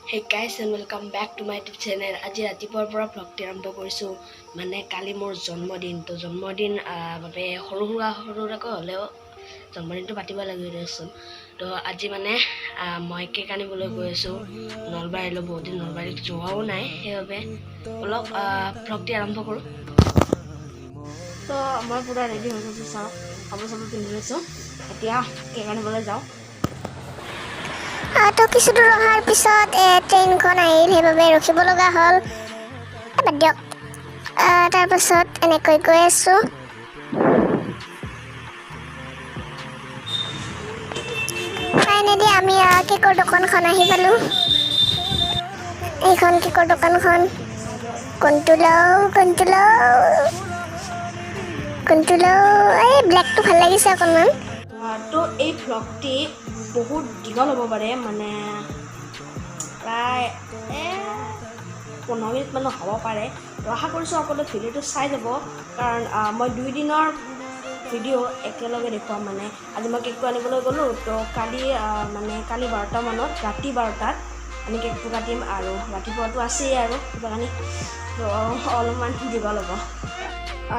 Hey guys and welcome back to my YouTube channel. আজি ৰাতিপুৱাৰ পৰা ভ্লগটি আৰম্ভ কৰিছোঁ মানে কালি মোৰ জন্মদিন তো জন্মদিন বাবে সৰু সুৰাকৈ হ'লেও জন্মদিনটো পাতিব লাগিব দেচোন তো আজি মানে মই কেক আনিবলৈ গৈ আছোঁ নলবাৰীলৈ বহুত দিন নলবাৰীত যোৱাও নাই সেইবাবে অলপ ভ্লগটি আৰম্ভ কৰোঁ তো মই পুৰা ৰেডি হৈ গৈছোঁ চাওঁ কাপোৰ পিন্ধি লৈছোঁ এতিয়া কেক আনিবলৈ যাওঁ তো কিছু দূৰ অহাৰ পিছত ট্ৰেইনখন আহিল সেইবাবে ৰখিব লগা হ'ল বাদ দিয়ক তাৰপাছত এনেকৈ গৈ আছোঁ ফাইনেলি আমি কেকৰ দোকানখন আহি পালোঁ এইখন কেকৰ দোকানখন কোনটো লওঁ এই ব্লেকটো ভাল লাগিছে অকণমান তো এই ভ্লগটি বহুত দীঘল হ'ব পাৰে মানে প্ৰায় 15 মিনিট মান হ'ব পাৰে তো আশা কৰিছোঁ সকলোৱে ভিডিঅ'টো চাই যাব কাৰণ মই 2 দিনৰ ভিডিঅ' একেলগে দেখুৱাম মানে আজি মই কেকটো আনিবলৈ গ'লোঁ তো কালি 12টা মানত ৰাতি 12টাত আমি কেকটো কাটিম আৰু ৰাতিপুৱাটো আছেই আৰু কিবা কানি তো অলপমান দীঘল হ'ব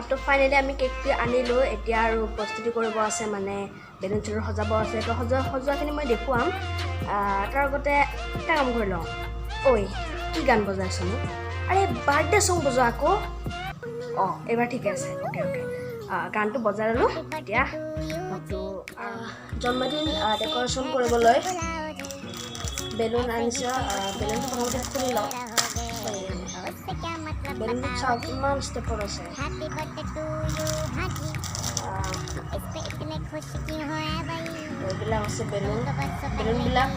তো ফাইনেলি আমি কেকটো আনিলোঁ এতিয়া আৰু প্ৰস্তুতি কৰিব আছে মানে বেলুন চেলুন সজাব আছে তো সজোৱাখিনি মই দেখুৱাম তাৰ আগতে এটা কাম কৰি লওঁ ঐ কি গান বজাইছোঁ মোক আৰে বাৰ্থডে ছং বজোৱা আকৌ এইবাৰ ঠিকে আছে অ'কে গানটো বজাই ল'লোঁ এতিয়া তো জন্মদিন ডেক'ৰেশ্যন কৰিবলৈ বেলুন আনিছোঁ বেলুনটো প্ৰথমতে খুলি লওঁ বেলুনটো চাওক কিমান ষ্টেপৰ আছে এইবিলাক আছে বেলুনবিলাক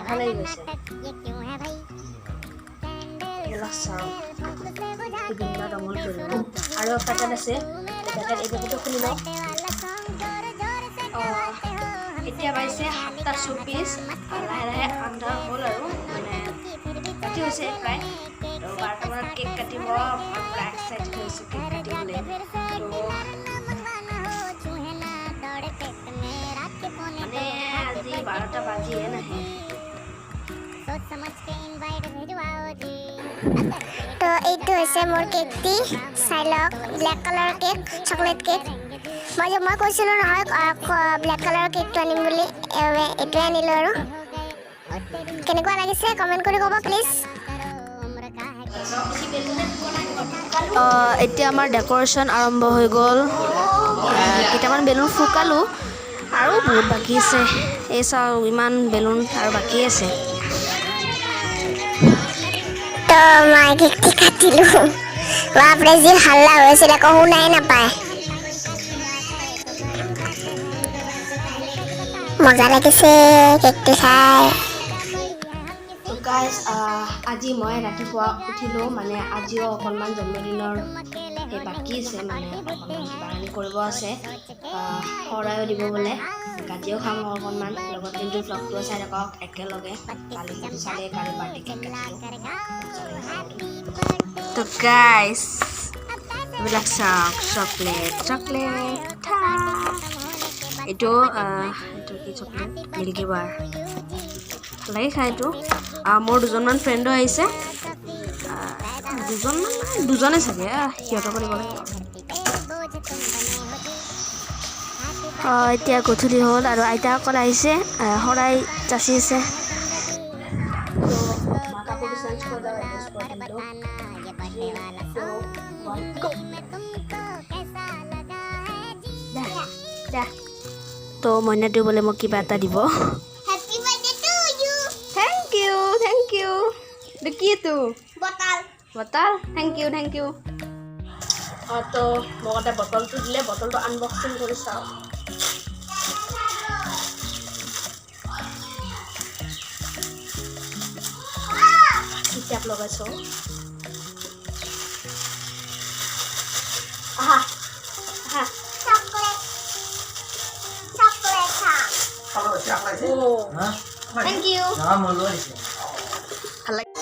ভাল লাগি গৈছে এইবিলাক চাওঁ বিভিন্ন ৰঙৰ বেলুন আৰু পেকেট আছে পেকেট এই পেকেটটো খুলি লওঁ এতিয়া পাইছে 7:24 লাহে লাহে আন্ধাৰ হ'ল আৰু মানে ৰাতি হৈছে প্ৰায় তো 12টা মানত কেক কাটিব প্ৰায় এক্সাইটেড হৈছোঁ কেক কাটিবলৈ মানে আজি 12টা বাজিয়ে নাহে তো এইটো হৈছে মোৰ কেকটি চাই লওক ব্লেক কালাৰৰ কেক চকলেট কেক মই কৈছিলোঁ নহয় ব্লেক কালাৰৰ কেকটো আনিম বুলি এইটোৱে আনিলোঁ আৰু কেনেকুৱা লাগিছে কমেণ্ট কৰি ক'ব প্লিজ এতিয়া আমাৰ ডেক'ৰেশ্যন আৰম্ভ হৈ গ'ল কেইটামান বেলুন ফুকালোঁ আৰু বহুত বাকী আছে এই চাওঁ ইমান বেলুন আৰু বাকী আছে তো মই কেকটি কাটিলোঁ বাপৰে যি হাল্লা হৈছিল আকৌ শুনাই নাপায় মজা লাগিছে কেকটো চাই গাইজ আজি মই ৰাতিপুৱা উঠিলোঁ মানে আজিও অকণমান জন্মদিনৰ সেই বাকী আছে মানে অকণমান বাহানি কৰিব আছে শৰাইও দিব বোলে গাজিও খাম অকণমান লগত কিন্তু ভ্লগটো চাই থাকক একেলগে কালি চালে কালি বাৰ্থডে কেক কাটিলোঁ তো গাইজ এইবিলাক চাওক চকলেট এইটো কি চকলেট মিল্কী বাৰ লাগে খাই এইটো মোৰ দুজনমান ফ্ৰেণ্ডো আহিছে দুজনে চাগে সিহঁতক দিব লাগিব এতিয়া গধূলি হ'ল আৰু আইতাসকল আহিছে শৰাই যাচি আছে তো মইনাটো বোলে মোক কিবা এটা দিব Thank you. Begitu. Botol. Thank you. তো মোক এটা বটলটো দিলে বটলটো আনবক্সিং কৰি চাওঁ কিতাপ লগাইছোঁ Thank you. ভাল লাগে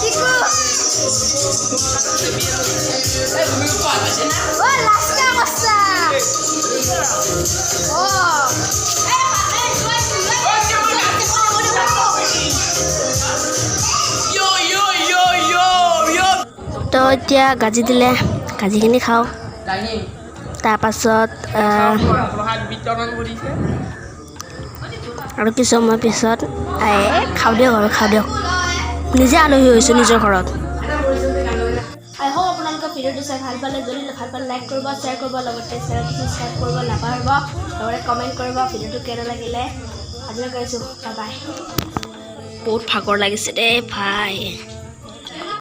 Tiku. তো এতিয়া গাজি দিলে গাজিখিনি খাওঁ তাৰপাছত আৰু কিছু সময় পিছত খাওঁ দিয়ক নিজে আলহী হৈছোঁ নিজৰ ঘৰত আই হোপ আপোনালোকে ভিডিঅ'টো চাই ভাল পালে যদি ভাল পালে লাইক কৰিব শ্বেয়াৰ কৰিব লগতে চেনেলটো ছাবস্ক্ৰাইব কৰিব নাপাহৰিব লগতে কমেণ্ট কৰিব ভিডিঅ'টো কেনে লাগিলে আজিলৈ কৈছোঁ বাই বাই বহুত ভাগৰ লাগিছে দেই ভাই